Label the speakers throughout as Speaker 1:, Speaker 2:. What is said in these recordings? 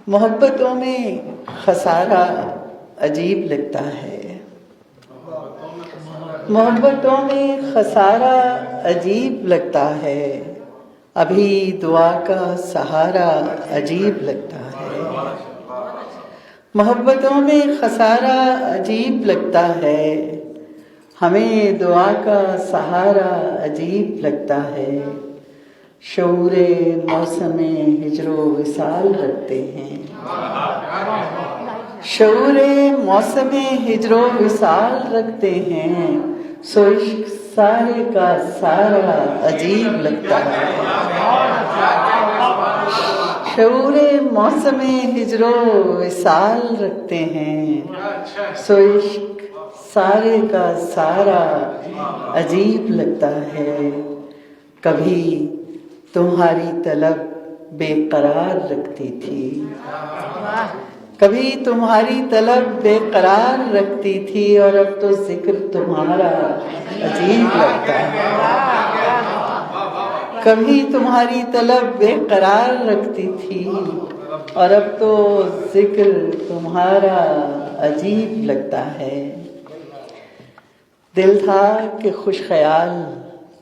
Speaker 1: मोहब्बतों में खसारा अजीब लगता है। मोहब्बतों में खसारा अजीब लगता है। अभी दुआ का सहारा अजीब लगता है। मोहब्बतों में खसारा अजीब लगता है। हमें दुआ का सहारा अजीब लगता है। शऊरे मौसमे हिजरो विसाल रखते हैं। शऊरे मौसमे हिजरो विसाल रखते हैं। सो इश्क सारे का सारा अजीब लगता है। शऊरे मौसमे हिजरो विसाल रखते हैं। सो इश्क सारे का सारा अजीब लगता है। कभी तुम्हारी तलब बेकरार रखती थी। कभी तुम्हारी तलब बेकरार रखती थी और अब तो जिक्र तुम्हारा अजीब लगता है। कभी तुम्हारी तलब बेकरार रखती थी और अब तो जिक्र तुम्हारा अजीब लगता है। दिल था कि खुश ख्याल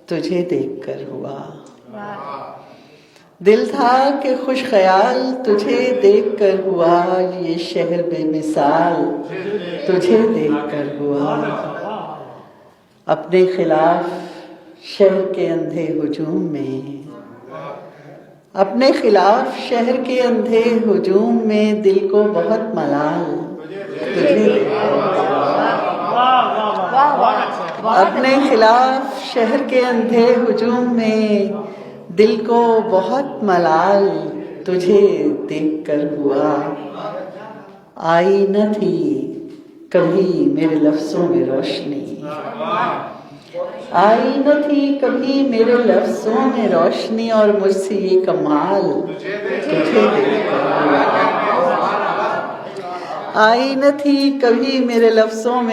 Speaker 1: तुझे देखकर हुआ। दिल था कि खुश ख्याल तुझे देखकर हुआ। ये शहर बेमिसाल तुझे देखकर हुआ। अपने खिलाफ शहर के अंधे हुजूम में, अपने खिलाफ शहर के अंधे हुजूम में दिल को बहुत मलाल तुझे देखकर हुआ। अपने खिलाफ शहर के अंधे हुजूम में दिल को बहुत मलाल तुझे देखकर हुआ। आई न थी कभी मेरे लफ्ज़ों में रोशनी। आई न थी कभी मेरे लफ्ज़ों में रोशनी और मुझसे ये कमाल तुझे देखकर हुआ। आई न थी कभी मेरे लफ्ज़ों में